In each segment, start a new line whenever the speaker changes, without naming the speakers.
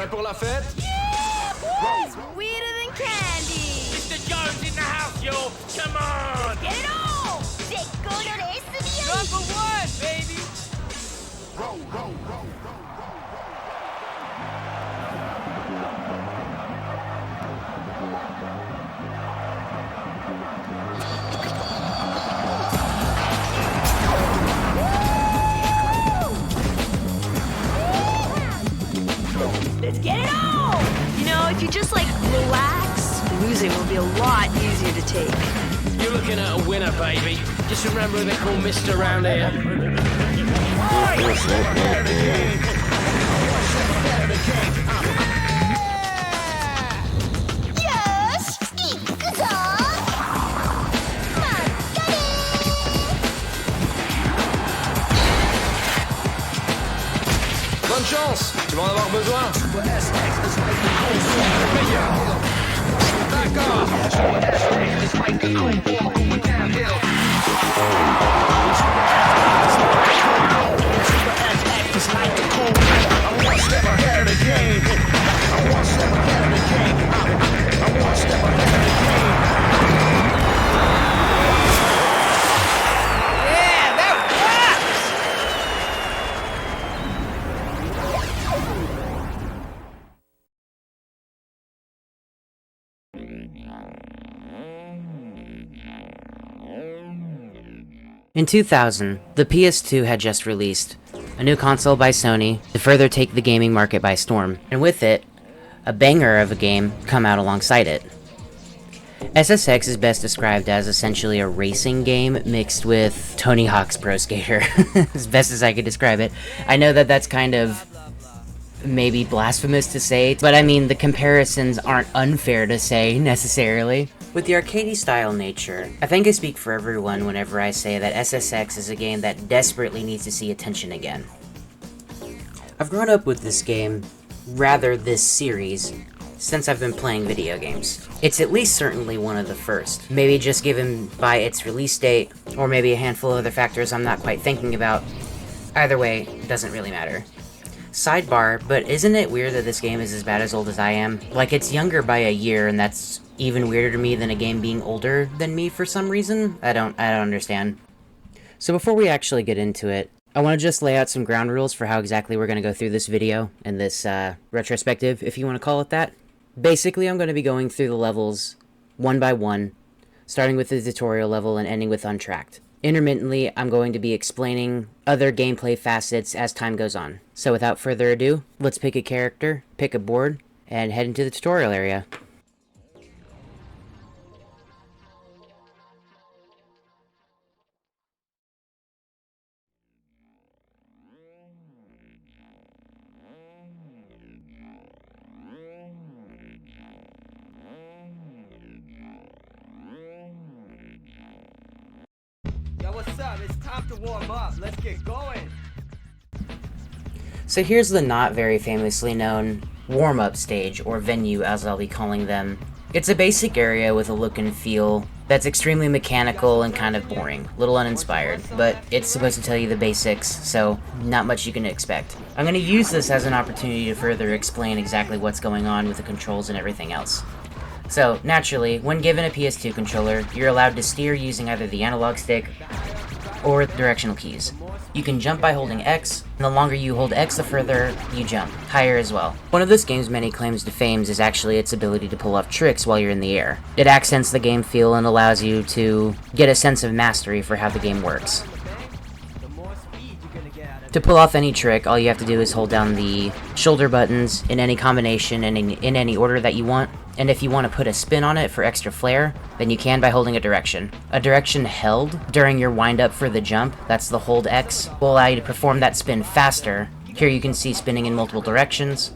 Prêt pour la fête?
Yeah! Sweeter than candy!
Mr. Jones in the house, yo! Come on!
Get it on!
Number one, baby!
Let's get it on! You know, if you just like relax, losing will be a lot easier to take.
You're looking at a winner, baby. Just remember they call Mr. around here.
Yes!
Bonne chance, tu vas en avoir besoin.
Yeah, that rocks!
In 2000, the PS2 had just released, a new console by Sony to further take the gaming market by storm, and with it, a banger of a game come out alongside it. SSX is best described as essentially a racing game mixed with Tony Hawk's Pro Skater, as best as I could describe it. I know that that's kind of maybe blasphemous to say, but I mean the comparisons aren't unfair to say necessarily. With the arcadey style nature, I think I speak for everyone whenever I say that SSX is a game that desperately needs to see attention again. I've grown up with this game, rather this series, since I've been playing video games. It's at least certainly one of the first, maybe just given by its release date, or maybe a handful of other factors I'm not quite thinking about. Either way, it doesn't really matter. Sidebar, but isn't it weird that this game is as bad as old as I am? Like, it's younger by a year, and that's even weirder to me than a game being older than me for some reason. I don't understand. So before we actually get into it, I want to just lay out some ground rules for how exactly we're going to go through this video, and this retrospective, if you want to call it that. Basically, I'm going to be going through the levels one by one, starting with the tutorial level and ending with Untracked. Intermittently, I'm going to be explaining other gameplay facets as time goes on. So without further ado, let's pick a character, pick a board, and head into the tutorial area.
Yo, what's up? It's time to warm up. Let's get going.
So here's the not very famously known warm-up stage, or venue as I'll be calling them. It's a basic area with a look and feel that's extremely mechanical and kind of boring, a little uninspired, but it's supposed to tell you the basics, so not much you can expect. I'm going to use this as an opportunity to further explain exactly what's going on with the controls and everything else. So, naturally, when given a PS2 controller, you're allowed to steer using either the analog stick or directional keys. You can jump by holding X, and the longer you hold X, the further you jump, higher as well. One of this game's many claims to fame is actually its ability to pull off tricks while you're in the air. It accents the game feel and allows you to get a sense of mastery for how the game works. To pull off any trick, all you have to do is hold down the shoulder buttons in any combination and in any order that you want. And if you want to put a spin on it for extra flair, then you can by holding a direction. A direction held during your wind-up for the jump, that's the hold X, will allow you to perform that spin faster. Here you can see spinning in multiple directions.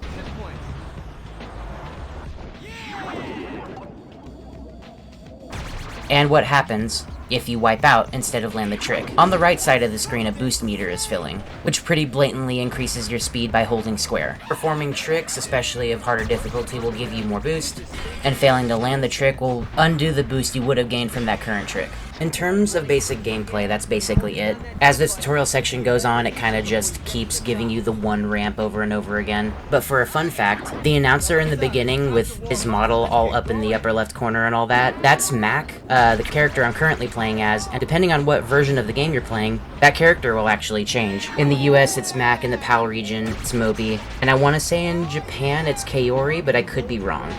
And what happens if you wipe out instead of land the trick. On the right side of the screen, a boost meter is filling, which pretty blatantly increases your speed by holding square. Performing tricks, especially of harder difficulty, will give you more boost, and failing to land the trick will undo the boost you would have gained from that current trick. In terms of basic gameplay, that's basically it. As the tutorial section goes on, it kind of just keeps giving you the one ramp over and over again. But for a fun fact, the announcer in the beginning with his model all up in the upper left corner and all that, that's Mac, the character I'm currently playing as, and depending on what version of the game you're playing, that character will actually change. In the US, it's Mac, in the PAL region, it's Moby, and I want to say in Japan, it's Kaori, but I could be wrong.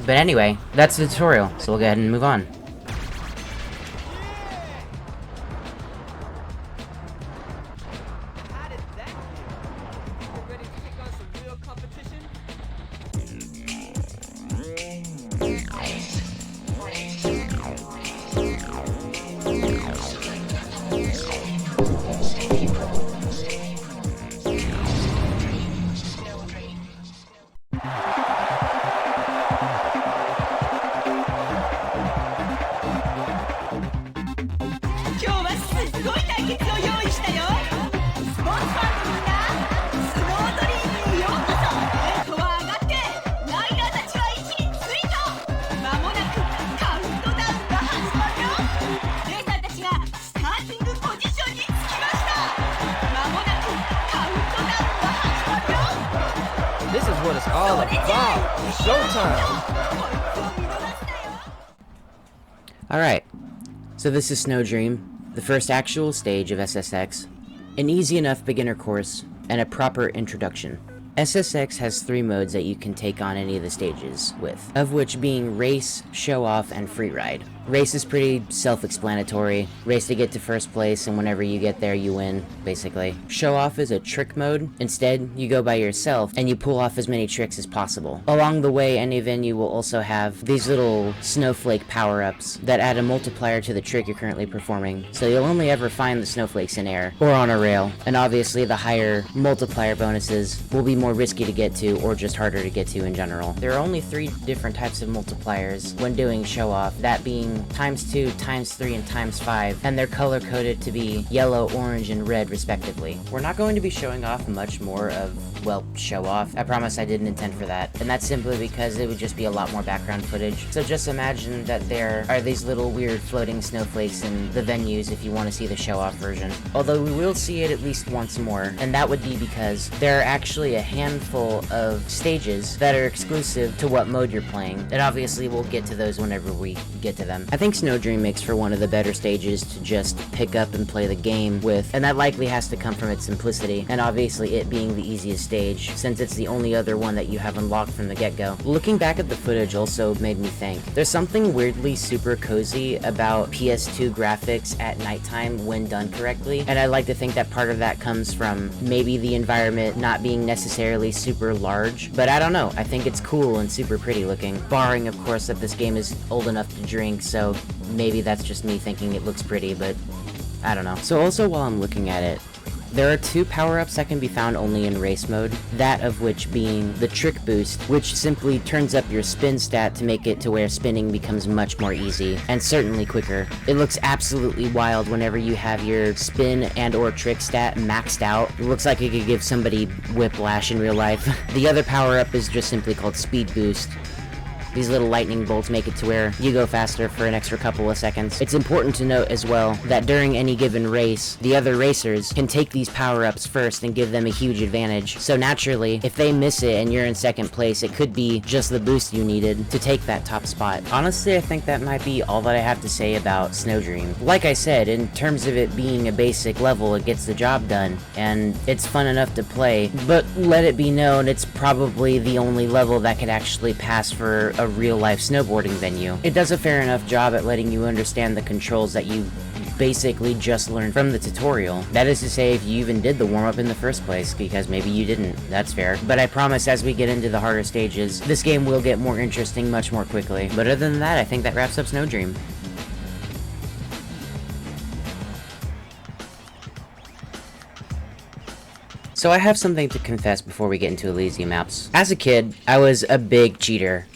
But anyway, that's the tutorial, so we'll go ahead and move on.
How did that feel? Think you're ready to take on some real competition?
This is what it's all about. Showtime.
Alright, so this is Snow Dream, the first actual stage of SSX, an easy enough beginner course, and a proper introduction. SSX has 3 modes that you can take on any of the stages with, of which being Race, Show Off, and Freeride. Race is pretty self-explanatory. Race to get to first place, and whenever you get there, you win, basically. Show Off is a trick mode. Instead, you go by yourself, and you pull off as many tricks as possible. Along the way, any venue will also have these little snowflake power-ups that add a multiplier to the trick you're currently performing, so you'll only ever find the snowflakes in air, or on a rail. And obviously, the higher multiplier bonuses will be more risky to get to, or just harder to get to in general. There are only 3 different types of multipliers when doing Show Off, that being ×2, ×3, and ×5, and they're color-coded to be yellow, orange, and red, respectively. We're not going to be showing off much more of, well, Show Off. I promise I didn't intend for that, and that's simply because it would just be a lot more background footage. So just imagine that there are these little weird floating snowflakes in the venues if you want to see the Show Off version. Although we will see it at least once more, and that would be because there are actually a handful of stages that are exclusive to what mode you're playing, and obviously we'll get to those whenever we get to them. I think Snow Dream makes for one of the better stages to just pick up and play the game with, and that likely has to come from its simplicity, and obviously it being the easiest stage, since it's the only other one that you have unlocked from the get-go. Looking back at the footage also made me think, there's something weirdly super cozy about PS2 graphics at nighttime when done correctly, and I like to think that part of that comes from maybe the environment not being necessarily super large, but I don't know, I think it's cool and super pretty looking, barring of course that this game is old enough to drink, so maybe that's just me thinking it looks pretty, but I don't know. So also while I'm looking at it, there are 2 power-ups that can be found only in race mode, that of which being the Trick Boost, which simply turns up your spin stat to make it to where spinning becomes much more easy, and certainly quicker. It looks absolutely wild whenever you have your spin and or trick stat maxed out. It looks like it could give somebody whiplash in real life. The other power-up is just simply called Speed Boost. These little lightning bolts make it to where you go faster for an extra couple of seconds. It's important to note as well that during any given race, the other racers can take these power-ups first and give them a huge advantage. So naturally, if they miss it and you're in second place, it could be just the boost you needed to take that top spot. Honestly, I think that might be all that I have to say about Snow Dream. Like I said, in terms of it being a basic level, it gets the job done, and it's fun enough to play, but let it be known, it's probably the only level that could actually pass for a real-life snowboarding venue. It does a fair enough job at letting you understand the controls that you basically just learned from the tutorial. That is to say, if you even did the warm-up in the first place, because maybe you didn't. That's fair. But I promise as we get into the harder stages, this game will get more interesting much more quickly. But other than that, I think that wraps up Snow Dream. So I have something to confess before we get into Elysium Maps. As a kid, I was a big cheater.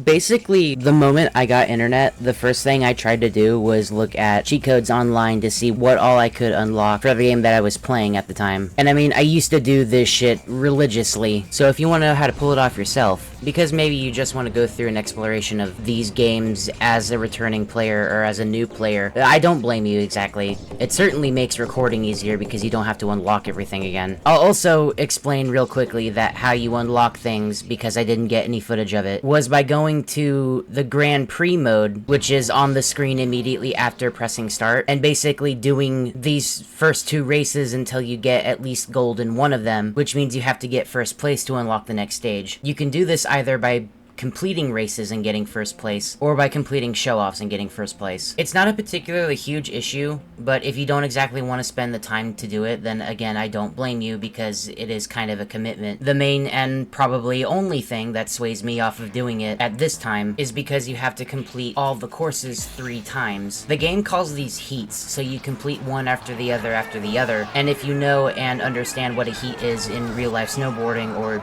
Basically, the moment I got internet, the first thing I tried to do was look at cheat codes online to see what all I could unlock for the game that I was playing at the time. And I mean, I used to do this shit religiously, so if you want to know how to pull it off yourself, because maybe you just want to go through an exploration of these games as a returning player or as a new player, I don't blame you exactly. It certainly makes recording easier because you don't have to unlock everything again. I'll also explain real quickly that how you unlock things, because I didn't get any footage of it, was by going to the Grand Prix mode, which is on the screen immediately after pressing start, and basically doing these first 2 races until you get at least gold in one of them, which means you have to get first place to unlock the next stage. You can do this either by completing races and getting first place, or by completing show-offs and getting first place. It's not a particularly huge issue, but if you don't exactly want to spend the time to do it, then again, I don't blame you because it is kind of a commitment. The main and probably only thing that sways me off of doing it at this time is because you have to complete all the courses 3 times. The game calls these heats, so you complete one after the other, and if you know and understand what a heat is in real-life snowboarding, or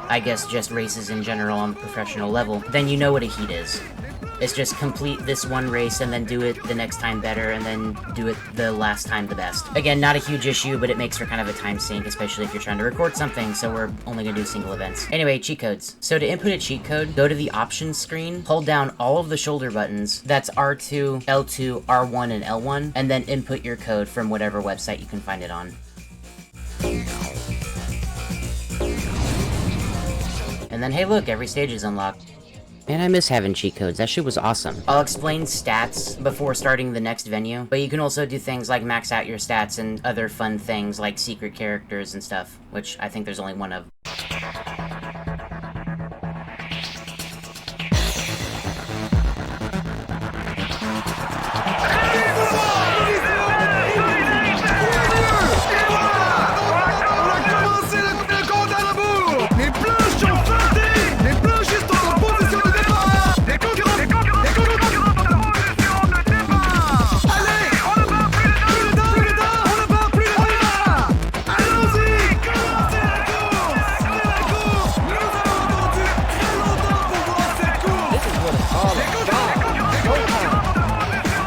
I guess just races in general on the professional level, then you know what a heat is. It's just complete this one race and then do it the next time better and then do it the last time the best. Again, not a huge issue, but it makes for kind of a time sink, especially if you're trying to record something, so we're only gonna do single events. Anyway, cheat codes. So to input a cheat code, go to the options screen, hold down all of the shoulder buttons, that's R2, L2, R1, and L1, and then input your code from whatever website you can find it on. And then, hey look, every stage is unlocked. Man, I miss having cheat codes. That shit was awesome. I'll explain stats before starting the next venue, but you can also do things like max out your stats and other fun things like secret characters and stuff, which I think there's only one of.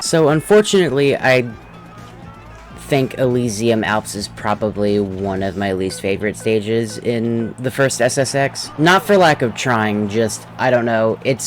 So unfortunately, I think Elysium Alps is probably one of my least favorite stages in the first SSX. Not for lack of trying, just, I don't know, it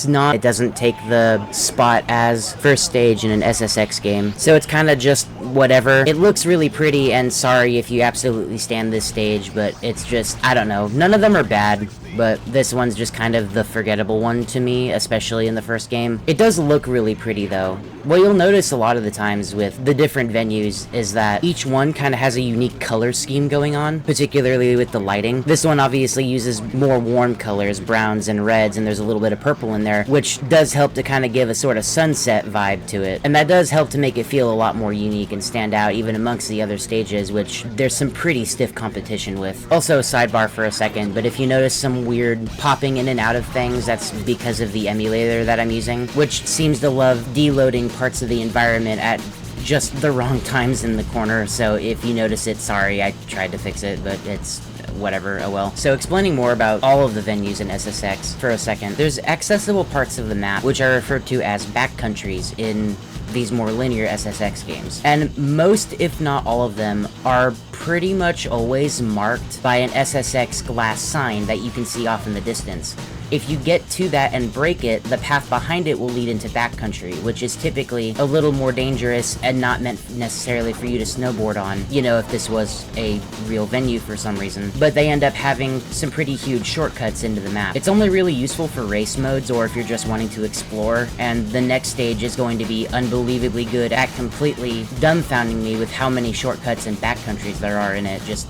doesn't take the spot as first stage in an SSX game. So it's kind of just whatever. It looks really pretty, and sorry if you absolutely stand this stage, but it's just, I don't know, none of them are bad. But this one's just kind of the forgettable one to me, especially in the first game. It does look really pretty though. What you'll notice a lot of the times with the different venues is that each one kind of has a unique color scheme going on, particularly with the lighting. This one obviously uses more warm colors, browns and reds, and there's a little bit of purple in there, which does help to kind of give a sort of sunset vibe to it. And that does help to make it feel a lot more unique and stand out even amongst the other stages, which there's some pretty stiff competition with. Also, sidebar for a second, but if you notice some weird popping in and out of things, that's because of the emulator that I'm using, which seems to love deloading parts of the environment at just the wrong times in the corner. So if you notice it, sorry, I tried to fix it, but it's whatever, oh well. So explaining more about all of the venues in SSX for a second, there's accessible parts of the map which are referred to as backcountries in these more linear SSX games. And most, if not all of them, are pretty much always marked by an SSX glass sign that you can see off in the distance. If you get to that and break it, the path behind it will lead into backcountry, which is typically a little more dangerous and not meant necessarily for you to snowboard on, you know, if this was a real venue for some reason. But they end up having some pretty huge shortcuts into the map. It's only really useful for race modes or if you're just wanting to explore, and the next stage is going to be unbelievably good at completely dumbfounding me with how many shortcuts and backcountries there are in it. Just,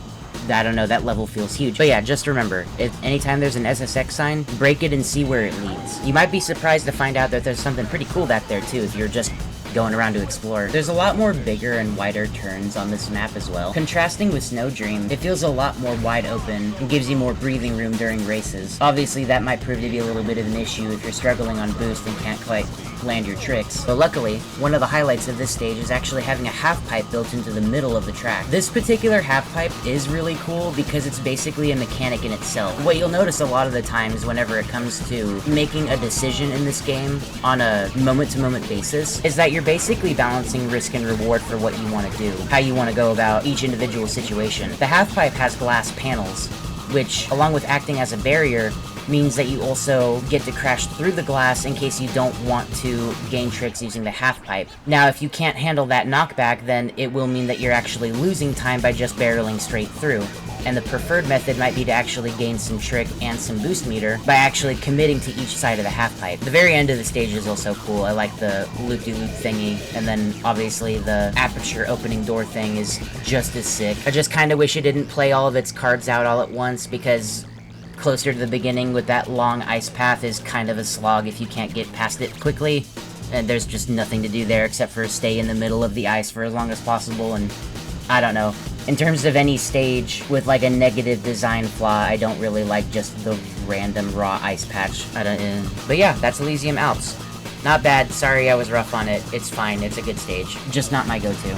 I don't know, that level feels huge. But yeah, just remember, if anytime there's an SSX sign, break it and see where it leads. You might be surprised to find out that there's something pretty cool back there too if you're just going around to explore. There's a lot more bigger and wider turns on this map as well. Contrasting with Snow Dream, it feels a lot more wide open and gives you more breathing room during races. Obviously, that might prove to be a little bit of an issue if you're struggling on boost and can't quite land your tricks. But luckily, one of the highlights of this stage is actually having a half pipe built into the middle of the track. This particular half pipe is really cool because it's basically a mechanic in itself. What you'll notice a lot of the times whenever it comes to making a decision in this game on a moment-to-moment basis is that you're basically balancing risk and reward for what you want to do, how you want to go about each individual situation. The half pipe has glass panels, which, along with acting as a barrier, means that you also get to crash through the glass in case you don't want to gain tricks using the half pipe. Now, if you can't handle that knockback, then it will mean that you're actually losing time by just barreling straight through. And the preferred method might be to actually gain some trick and some boost meter by actually committing to each side of the half pipe. The very end of the stage is also cool. I like the loop-de-loop thingy, and then obviously the aperture opening door thing is just as sick. I just kind of wish it didn't play all of its cards out all at once, because closer to the beginning with that long ice path is kind of a slog if you can't get past it quickly, and there's just nothing to do there except for stay in the middle of the ice for as long as possible. And I don't know, in terms of any stage with like a negative design flaw, I don't really like just the random raw ice patch. But yeah, that's Elysium Alps. Not bad. Sorry I was rough on it. It's fine. It's a good stage. Just not my go-to.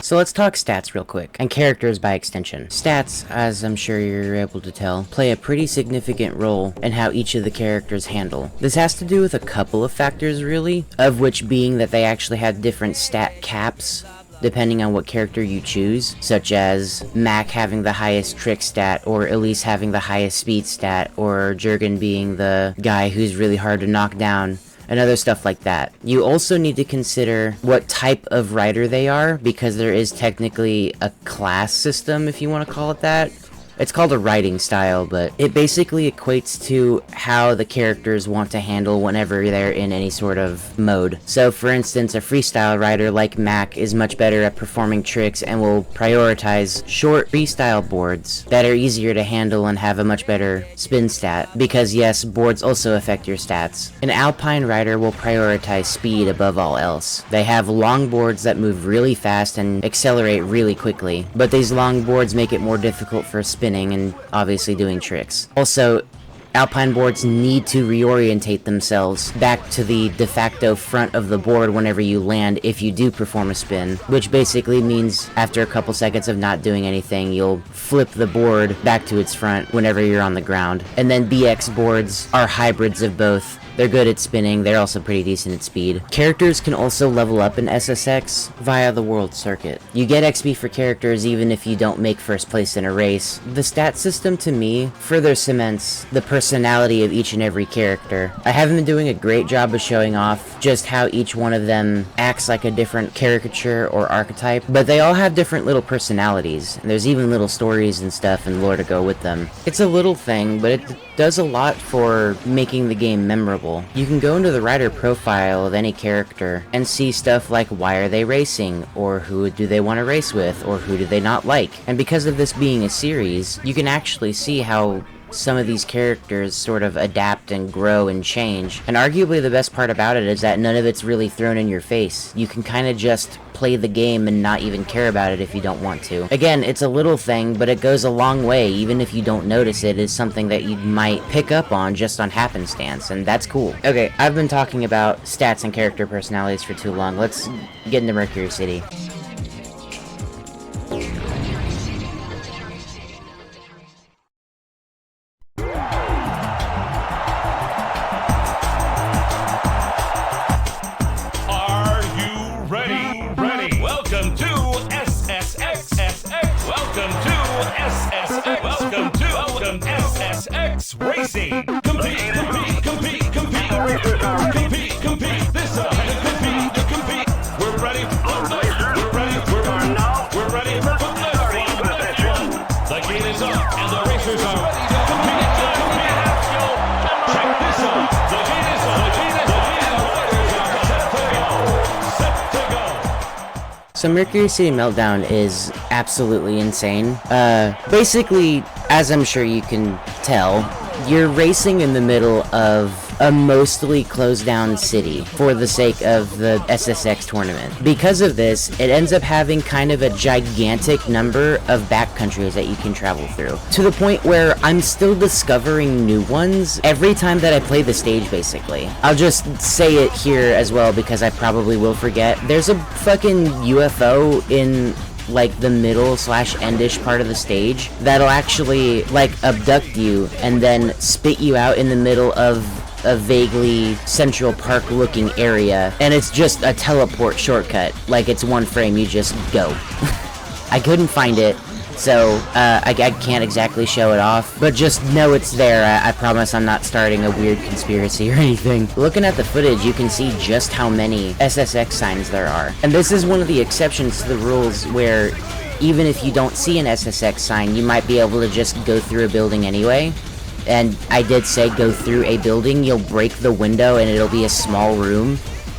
So let's talk stats real quick, and characters by extension. Stats, as I'm sure you're able to tell, play a pretty significant role in how each of the characters handle. This has to do with a couple of factors really, of which being that they actually have different stat caps depending on what character you choose, such as Mac having the highest trick stat, or Elise having the highest speed stat, or Jurgen being the guy who's really hard to knock down, and other stuff like that. You also need to consider what type of rider they are, because there is technically a class system, if you want to call it that. It's called a riding style, but it basically equates to how the characters want to handle whenever they're in any sort of mode. So for instance, a freestyle rider like Mac is much better at performing tricks and will prioritize short freestyle boards that are easier to handle and have a much better spin stat, because yes, boards also affect your stats. An alpine rider will prioritize speed above all else. They have long boards that move really fast and accelerate really quickly, but these long boards make it more difficult for spinning and obviously doing tricks. Also, alpine boards need to reorientate themselves back to the de facto front of the board whenever you land if you do perform a spin, which basically means after a couple seconds of not doing anything, you'll flip the board back to its front whenever you're on the ground. And then BX boards are hybrids of both. They're good at spinning, they're also pretty decent at speed. Characters can also level up in SSX via the World Circuit. You get XP for characters even if you don't make first place in a race. The stat system, to me, further cements the personality of each and every character. I haven't been doing a great job of showing off just how each one of them acts like a different caricature or archetype, but they all have different little personalities, and there's even little stories and stuff and lore to go with them. It's a little thing, but it does a lot for making the game memorable. You can go into the rider profile of any character and see stuff like why are they racing, or who do they want to race with, or who do they not like. And because of this being a series, you can actually see how some of these characters sort of adapt and grow and change. And arguably the best part about it is that none of it's really thrown in your face. You can kind of just play the game and not even care about it if you don't want to. Again, it's a little thing, but it goes a long way. Even if you don't notice it, it's something that you might pick up on just on happenstance, and that's cool. Okay, I've been talking about stats and character personalities for too long. Let's get into Mercury City.
Welcome to SSX. Welcome to SSX. Welcome to SSX Racing. Compete. This side. Compete. We're ready. We're ready for Bliss. The gate is up and the racers are ready to compete. Check this out. The gate is up. Set to go.
So Mercury City Meltdown is absolutely insane. Basically, as I'm sure you can tell, you're racing in the middle of a mostly closed down city for the sake of the SSX tournament. Because of this, it ends up having kind of a gigantic number of backcountries that you can travel through, to the point where I'm still discovering new ones every time that I play the stage, basically. I'll just say it here as well because I probably will forget. There's a fucking UFO in like the middle slash endish part of the stage that'll actually like abduct you and then spit you out in the middle of a vaguely Central Park looking area, and it's just a teleport shortcut. Like, it's one frame, you just go. I couldn't find it, so I can't exactly show it off, but just know it's there. I promise I'm not starting a weird conspiracy or anything. Looking at the footage, you can see just how many SSX signs there are, and this is one of the exceptions to the rules where even if you don't see an SSX sign, you might be able to just go through a building anyway. And I did say go through a building, you'll break the window and it'll be a small room.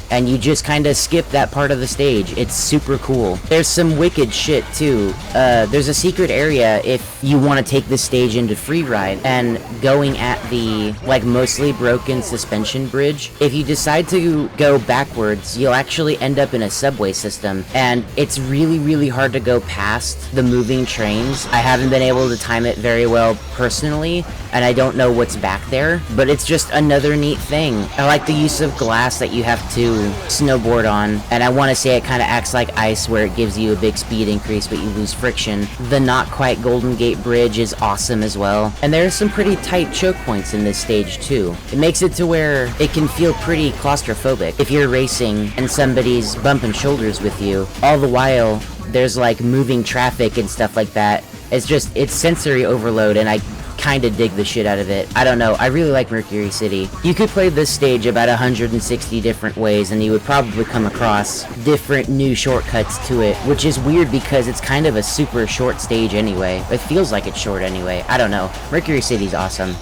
And you just kind of skip that part of the stage. It's super cool. There's some wicked shit too. There's a secret area if you want to take the stage into free ride, and going at the like mostly broken suspension bridge, if you decide to go backwards, you'll actually end up in a subway system, and it's really hard to go past the moving trains. I haven't been able to time it very well personally, and I don't know what's back there, but it's just another neat thing. I like the use of glass that you have to snowboard on, and I want to say it kind of acts like ice where it gives you a big speed increase but you lose friction. The not quite Golden Gate Bridge is awesome as well, and there are some pretty tight choke points in this stage too. It makes it to where it can feel pretty claustrophobic if you're racing and somebody's bumping shoulders with you. All the while there's like moving traffic and stuff like that. It's sensory overload, and I kinda dig the shit out of it. I don't know, I really like Mercury City. You could play this stage about 160 different ways and you would probably come across different new shortcuts to it, which is weird because it's kind of a super short stage anyway. It feels like it's short anyway. I don't know. Mercury City's awesome.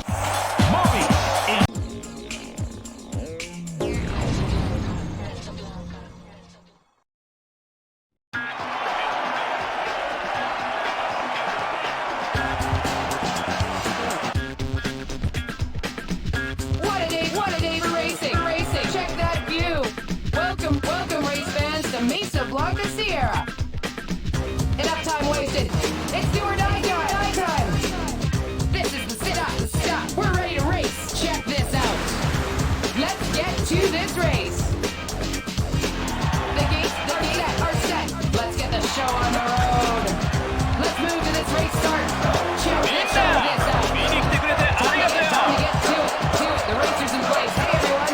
What a day for racing! Check that view! Welcome, race fans, to Mesa Blanca Sierra! Enough time wasted! It's do or die time! This is the sit-up, the stop! We're ready to race! Check this out! Let's get to this race! The gates are set! Let's get the show on the road! Let's move to this race start! Check this out! Time to get to it! The racers in place! Hey everyone!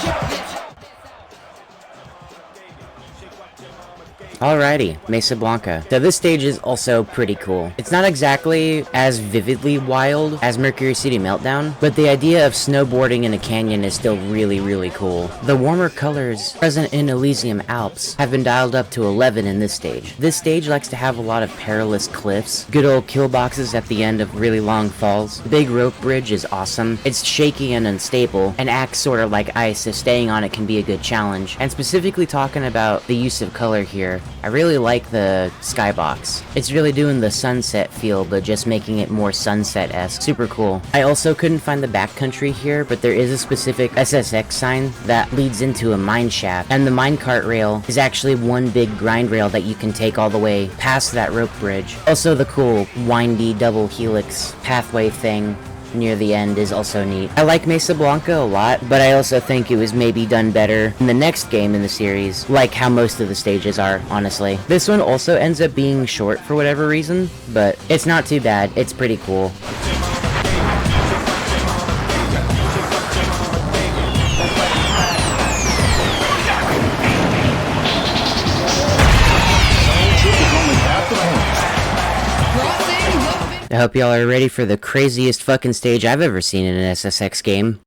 Check this out!
Alrighty, Mesa Blanca. So this stage is also pretty cool. It's not exactly as vividly wild as Mercury City Meltdown, but the idea of snowboarding in a canyon is still really cool. The warmer colors present in Elysium Alps have been dialed up to 11 in this stage. This stage likes to have a lot of perilous cliffs, good old kill boxes at the end of really long falls. The big rope bridge is awesome. It's shaky and unstable, and acts sort of like ice, so staying on it can be a good challenge. And specifically talking about the use of color here, I really like the skybox. It's really doing the sunset feel, but just making it more sunset-esque. Super cool. I also couldn't find the backcountry here, but there is a specific SSX sign that leads into a mine shaft, and the minecart rail is actually one big grind rail that you can take all the way past that rope bridge. Also, the cool windy double helix pathway thing near the end is also neat. I like Mesa Blanca a lot, but I also think it was maybe done better in the next game in the series, like how most of the stages are, honestly. This one also ends up being short for whatever reason, but it's not too bad. It's pretty cool. I hope y'all are ready for the craziest fucking stage I've ever seen in an SSX game.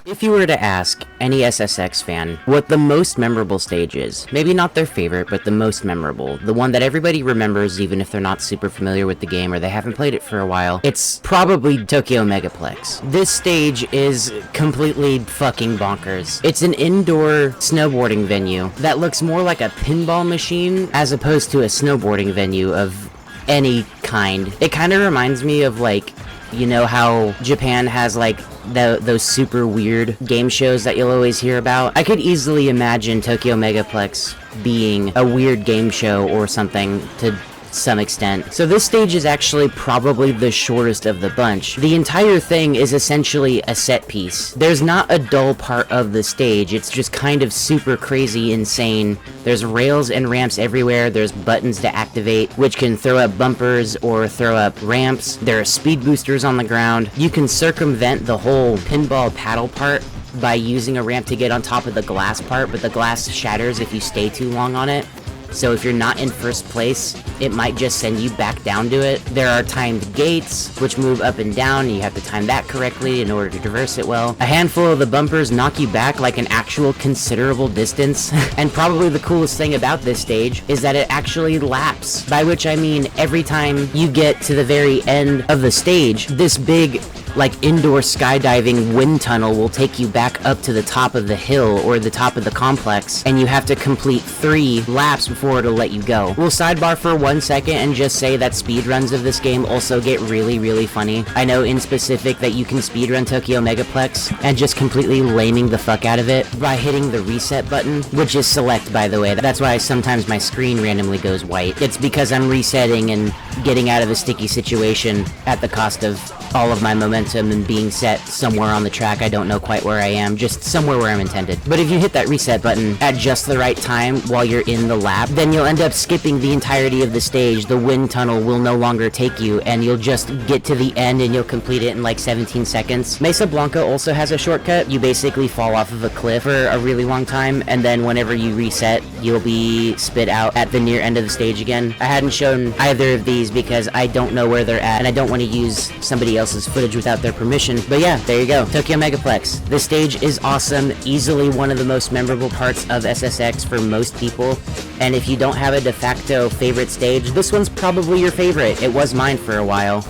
If you were to ask any SSX fan what the most memorable stage is, maybe not their favorite, but the most memorable, the one that everybody remembers even if they're not super familiar with the game or they haven't played it for a while, it's probably Tokyo Megaplex. This stage is completely fucking bonkers. It's an indoor snowboarding venue that looks more like a pinball machine as opposed to a snowboarding venue of any kind. It kind of reminds me of, like, you know how Japan has, like, those super weird game shows that you'll always hear about? I could easily imagine Tokyo Megaplex being a weird game show or something to some extent. So this stage is actually probably the shortest of the bunch. The entire thing is essentially a set piece. There's not a dull part of the stage, it's just kind of super crazy insane. There's rails and ramps everywhere, there's buttons to activate, which can throw up bumpers or throw up ramps. There are speed boosters on the ground. You can circumvent the whole pinball paddle part by using a ramp to get on top of the glass part, but the glass shatters if you stay too long on it. So if you're not in first place, it might just send you back down to it. There are timed gates, which move up and down, and you have to time that correctly in order to traverse it well. A handful of the bumpers knock you back like an actual considerable distance. And probably the coolest thing about this stage is that it actually laps. By which I mean every time you get to the very end of the stage, this big, like, indoor skydiving wind tunnel will take you back up to the top of the hill or the top of the complex, and you have to complete 3 laps before it'll let you go. We'll sidebar for 1 second and just say that speedruns of this game also get really, really funny. I know in specific that you can speedrun Tokyo Megaplex and just completely laming the fuck out of it by hitting the reset button, which is select, by the way. That's why sometimes my screen randomly goes white. It's because I'm resetting and getting out of a sticky situation at the cost of all of my momentum and being set somewhere on the track. I don't know quite where I am, just somewhere where I'm intended. But if you hit that reset button at just the right time while you're in the lap, then you'll end up skipping the entirety of the stage. The wind tunnel will no longer take you, and you'll just get to the end and you'll complete it in like 17 seconds. Mesa Blanca also has a shortcut. You basically fall off of a cliff for a really long time, and then whenever you reset, you'll be spit out at the near end of the stage again. I hadn't shown either of these because I don't know where they're at, and I don't want to use somebody else's footage without their permission. But yeah, there you go. Tokyo Megaplex. This stage is awesome. Easily one of the most memorable parts of SSX for most people. And if you don't have a de facto favorite stage, this one's probably your favorite. It was mine for a while.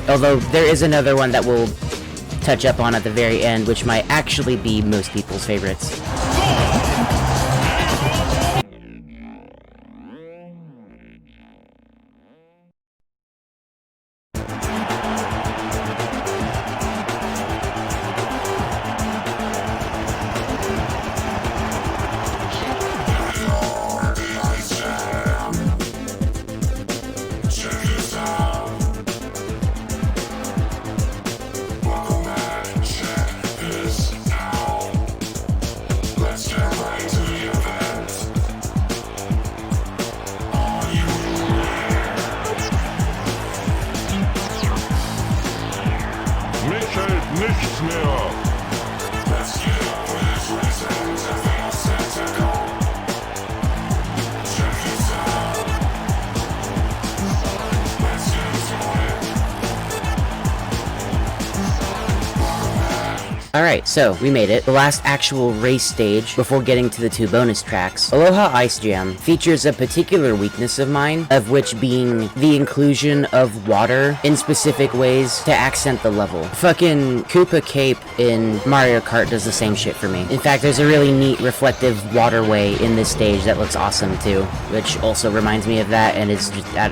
Although there is another one that we'll touch up on at the very end, which might actually be most people's favorites.
Nichts mehr.
Alright, so we made it. The last actual race stage before getting to the 2 bonus tracks. Aloha Ice Jam features a particular weakness of mine, of which being the inclusion of water in specific ways to accent the level. Fucking Koopa Cape in Mario Kart does the same shit for me. In fact, there's a really neat reflective waterway in this stage that looks awesome too, which also reminds me of that, and it's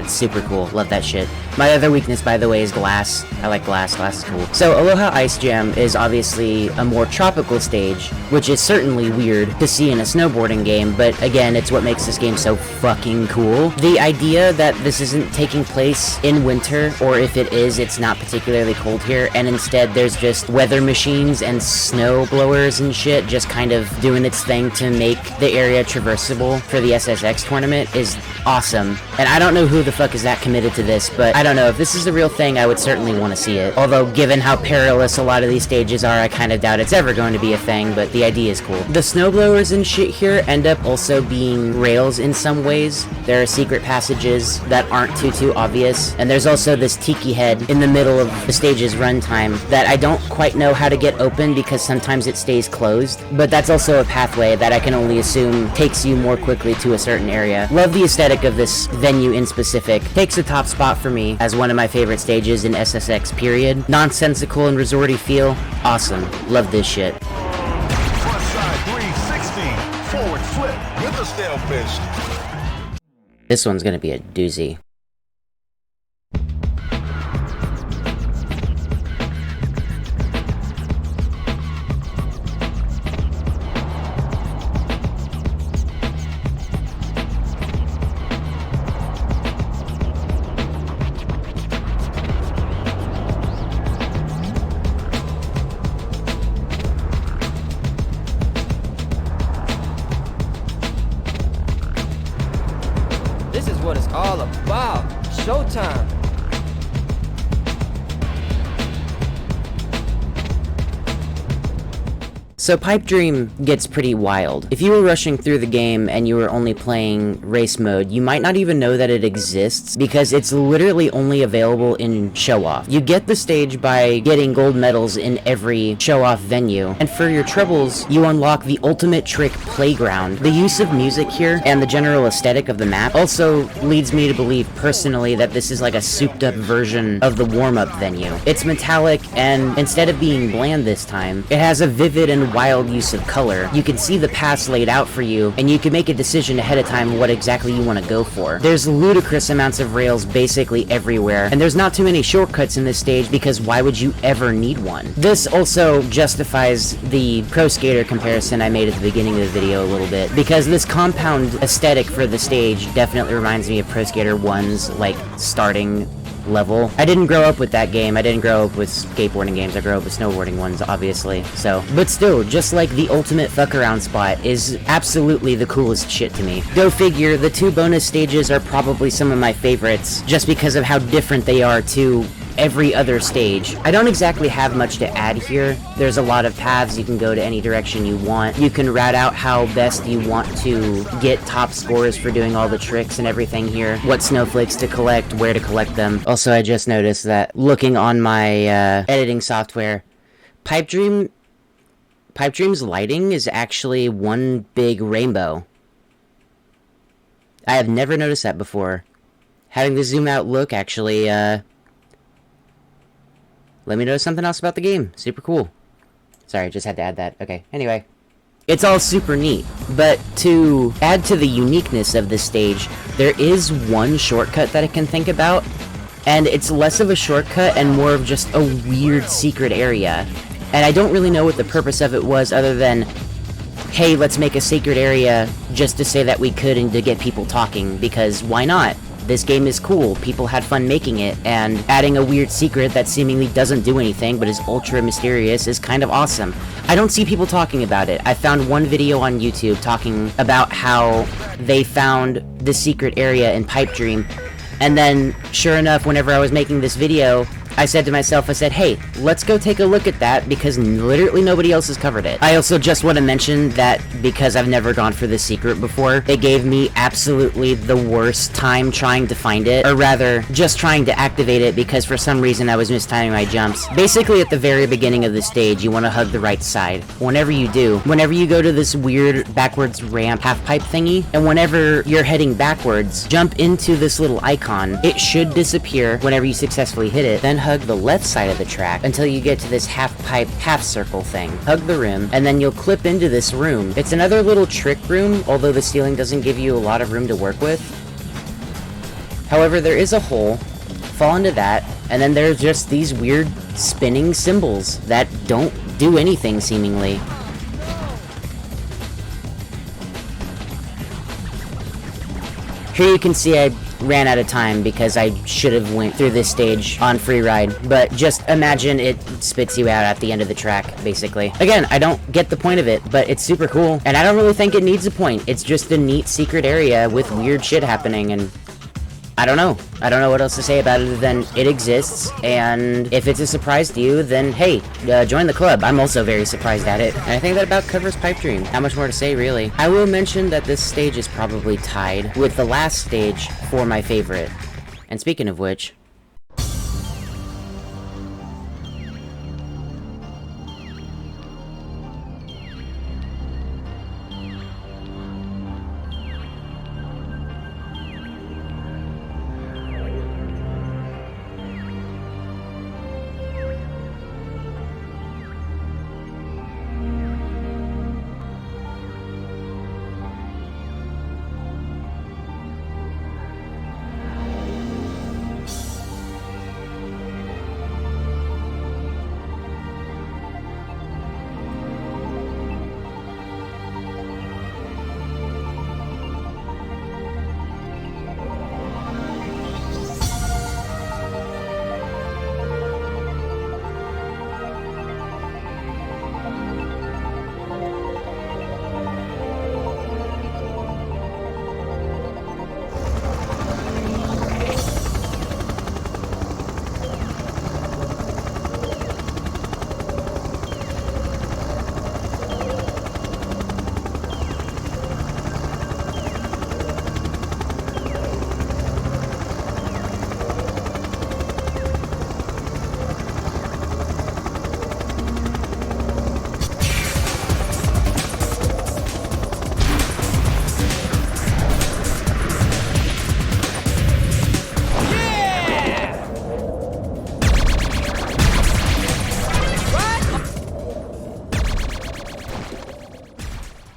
super cool. Love that shit. My other weakness, by the way, is glass. I like glass. Glass is cool. So Aloha Ice Jam is obviously a more tropical stage, which is certainly weird to see in a snowboarding game, but again, it's what makes this game so fucking cool. The idea that this isn't taking place in winter, or if it is, it's not particularly cold here, and instead there's just weather machines and snow blowers and shit just kind of doing its thing to make the area traversable for the SSX tournament is awesome. And I don't know who the fuck is that committed to this, but I I don't know, if this is the real thing, I would certainly want to see it. Although, given how perilous a lot of these stages are, I kind of doubt it's ever going to be a thing, but the idea is cool. The snowblowers and shit here end up also being rails in some ways. There are secret passages that aren't too obvious, and there's also this tiki head in the middle of the stage's runtime that I don't quite know how to get open because sometimes it stays closed, but that's also a pathway that I can only assume takes you more quickly to a certain area. Love the aesthetic of this venue in specific. Takes the top spot for me as one of my favorite stages in SSX period. Nonsensical and resorty feel. Awesome. Love this shit.
Front side 360. Forward flip with a stale fist.
This one's gonna be a doozy.
This is what it's all about. Showtime.
So Pipe Dream gets pretty wild. If you were rushing through the game and you were only playing race mode, you might not even know that it exists because it's literally only available in show-off. You get the stage by getting gold medals in every show-off venue, and for your troubles, you unlock the ultimate trick playground. The use of music here and the general aesthetic of the map also leads me to believe personally that this is like a souped-up version of the warm-up venue. It's metallic, and instead of being bland this time, it has a vivid and wild use of color. You can see the paths laid out for you, and you can make a decision ahead of time what exactly you want to go for. There's ludicrous amounts of rails basically everywhere, and there's not too many shortcuts in this stage because why would you ever need one? This also justifies the Pro Skater comparison I made at the beginning of the video a little bit, because this compound aesthetic for the stage definitely reminds me of Pro Skater 1's, like, starting level. I didn't grow up with that game. I didn't grow up with skateboarding games. I grew up with snowboarding ones, obviously. So, but still, just like the ultimate fuck around spot is absolutely the coolest shit to me. Go figure, the two bonus stages are probably some of my favorites just because of how different they are to every other stage. I don't exactly have much to add here. There's a lot of paths. You can go to any direction you want. You can route out how best you want to get top scores for doing all the tricks and everything here. What snowflakes to collect, where to collect them. Also, I just noticed that looking on my editing software, Pipe Dream's lighting is actually one big rainbow. I have never noticed that before. Having the zoom out look actually, let me know something else about the game. Super cool. Sorry, just had to add that. Okay, anyway. It's all super neat, but to add to the uniqueness of this stage, there is one shortcut that I can think about, and it's less of a shortcut and more of just a weird secret area. And I don't really know what the purpose of it was other than, hey, let's make a secret area just to say that we could and to get people talking, because why not? This game is cool, people had fun making it, and adding a weird secret that seemingly doesn't do anything but is ultra mysterious is kind of awesome. I don't see people talking about it. I found one video on YouTube talking about how they found the secret area in Pipe Dream, and then, sure enough, whenever I was making this video, I said to myself, I said, hey, let's go take a look at that because literally nobody else has covered it. I also just want to mention that because I've never gone for this secret before, it gave me absolutely the worst time trying to find it, or rather, just trying to activate it because for some reason I was mistiming my jumps. Basically, at the very beginning of the stage, you want to hug the right side. Whenever you do, whenever you go to this weird backwards ramp half-pipe thingy, and whenever you're heading backwards, jump into this little icon. It should disappear whenever you successfully hit it, then hug the left side of the track until you get to this half-pipe, half-circle thing. Hug the rim, and then you'll clip into this room. It's another little trick room, although the ceiling doesn't give you a lot of room to work with. However, there is a hole. Fall into that, and then there's just these weird spinning symbols that don't do anything, seemingly. Here you can see I ran out of time because I should have went through this stage on free ride, but just imagine it spits you out at the end of the track, basically. Again, I don't get the point of it, but it's super cool, and I don't really think it needs a point. It's just a neat secret area with weird shit happening, and I don't know. I don't know what else to say about it other than it exists, and if it's a surprise to you, then hey, join the club. I'm also very surprised at it. And I think that about covers Pipe Dream. Not much more to say, really. I will mention that this stage is probably tied with the last stage for my favorite. And speaking of which...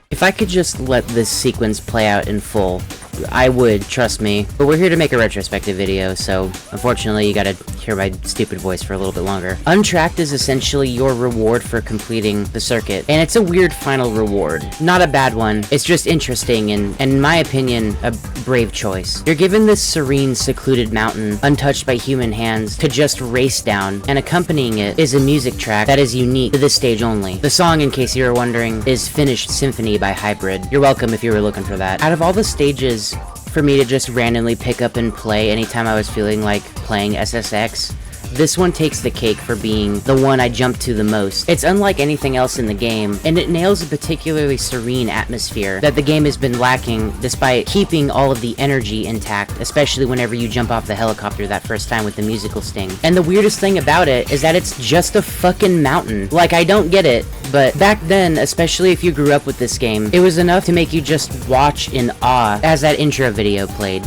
If I could just let this sequence play out in full, I would, trust me. But we're here to make a retrospective video, so unfortunately you gotta hear my stupid voice for a little bit longer. Untracked is essentially your reward for completing the circuit, and it's a weird final reward. Not a bad one, it's just interesting and in my opinion, a brave choice. You're given this serene, secluded mountain, untouched by human hands, to just race down, and accompanying it is a music track that is unique to this stage only. The song, in case you were wondering, is Finished Symphony by Hybrid. You're welcome if you were looking for that. Out of all the stages for me to just randomly pick up and play anytime I was feeling like playing SSX, this one takes the cake for being the one I jump to the most. It's unlike anything else in the game, and it nails a particularly serene atmosphere that the game has been lacking despite keeping all of the energy intact, especially whenever you jump off the helicopter that first time with the musical sting. And the weirdest thing about it is that it's just a fucking mountain. Like, I don't get it, but back then, especially if you grew up with this game, it was enough to make you just watch in awe as that intro video played.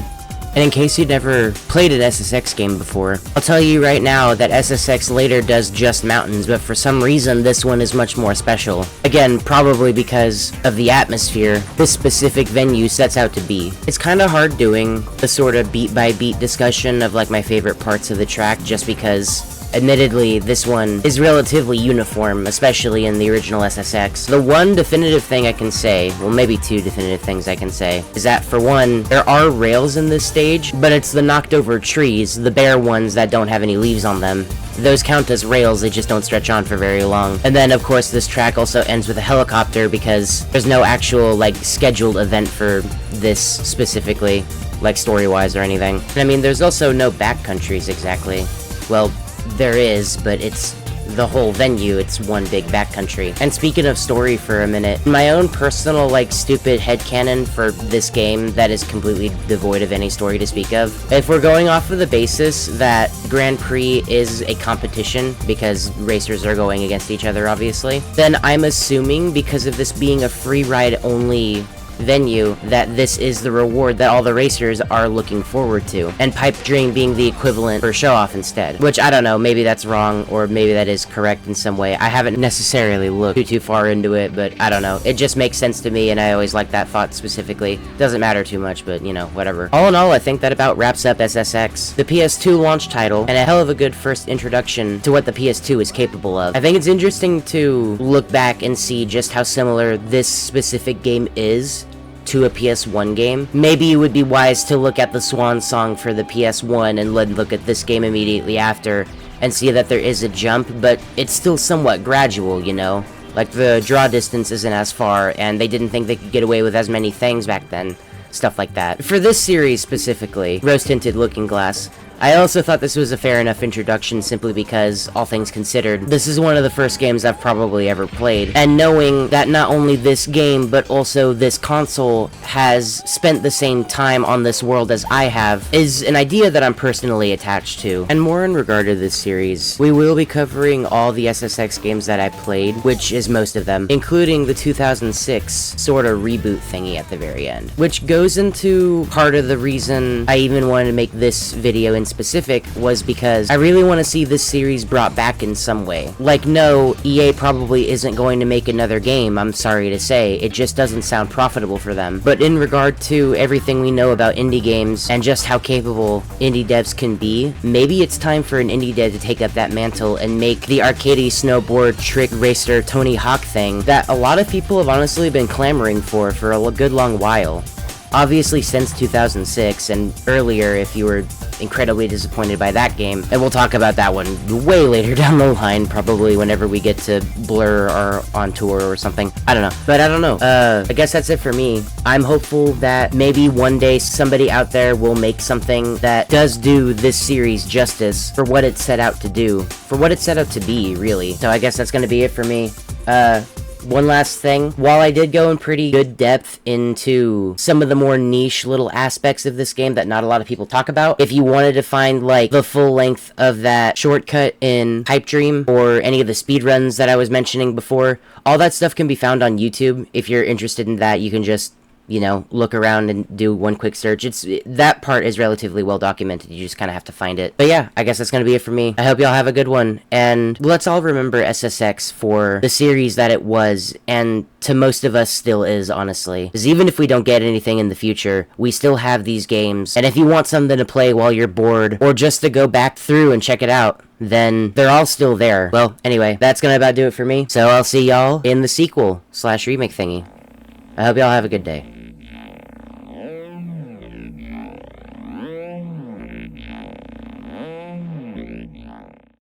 And in case you'd never played an SSX game before, I'll tell you right now that SSX later does just mountains, but for some reason this one is much more special. Again, probably because of the atmosphere this specific venue sets out to be. It's kinda hard doing the sort of beat by beat discussion of like my favorite parts of the track just because admittedly, this one is relatively uniform, especially in the original SSX. The one definitive thing I can say, well maybe two definitive things I can say, is that for one, there are rails in this stage, but it's the knocked over trees, the bare ones that don't have any leaves on them. Those count as rails, they just don't stretch on for very long. And then of course this track also ends with a helicopter because there's no actual like scheduled event for this specifically, like story-wise or anything. And I mean, there's also no backcountries exactly. Well, there is, but it's the whole venue, it's one big backcountry. And speaking of story for a minute, my own personal, like, stupid headcanon for this game that is completely devoid of any story to speak of. If we're going off of the basis that Grand Prix is a competition, because racers are going against each other, obviously, then I'm assuming, because of this being a free ride only venue, that this is the reward that all the racers are looking forward to, and Pipe Dream being the equivalent for show-off instead. Which, I don't know, maybe that's wrong, or maybe that is correct in some way. I haven't necessarily looked too far into it, but I don't know. It just makes sense to me, and I always like that thought specifically. Doesn't matter too much, but, you know, whatever. All in all, I think that about wraps up SSX, the PS2 launch title, and a hell of a good first introduction to what the PS2 is capable of. I think it's interesting to look back and see just how similar this specific game is to a PS1 game. Maybe it would be wise to look at the swan song for the PS1 and then look at this game immediately after and see that there is a jump, but it's still somewhat gradual, you know? Like, the draw distance isn't as far, and they didn't think they could get away with as many things back then. stuff like that. For this series specifically, Rose-Tinted Looking Glass, I also thought this was a fair enough introduction simply because, all things considered, this is one of the first games I've probably ever played, and knowing that not only this game, but also this console has spent the same time on this world as I have, is an idea that I'm personally attached to. And more in regard to this series, we will be covering all the SSX games that I played, which is most of them, including the 2006 sort of reboot thingy at the very end, which goes into part of the reason I even wanted to make this video in specific, was because I really want to see this series brought back in some way. Like, no, EA probably isn't going to make another game, I'm sorry to say, it just doesn't sound profitable for them. But in regard to everything we know about indie games and just how capable indie devs can be, maybe it's time for an indie dev to take up that mantle and make the arcadey snowboard trick racer Tony Hawk thing that a lot of people have honestly been clamoring for a good long while. Obviously since 2006, and earlier if you were incredibly disappointed by that game, and we'll talk about that one way later down the line, probably whenever we get to Blur or On Tour or something. I don't know. But I don't know. I guess that's it for me. I'm hopeful that maybe one day somebody out there will make something that does do this series justice for what it set out to do. For what it set out to be, really. So I guess that's gonna be it for me. One last thing, while I did go in pretty good depth into some of the more niche little aspects of this game that not a lot of people talk about, if you wanted to find, like, the full length of that shortcut in Hype Dream, or any of the speedruns that I was mentioning before, all that stuff can be found on YouTube. If you're interested in that, you can just, you know, look around and do one quick search. That part is relatively well documented, you just kind of have to find it. But yeah, I guess that's gonna be it for me. I hope y'all have a good one, and let's all remember SSX for the series that it was, and to most of us still is, honestly. Because even if we don't get anything in the future, we still have these games, and if you want something to play while you're bored, or just to go back through and check it out, then they're all still there. Well, anyway, that's gonna about do it for me, so I'll see y'all in the sequel/remake thingy. I hope y'all have a good day.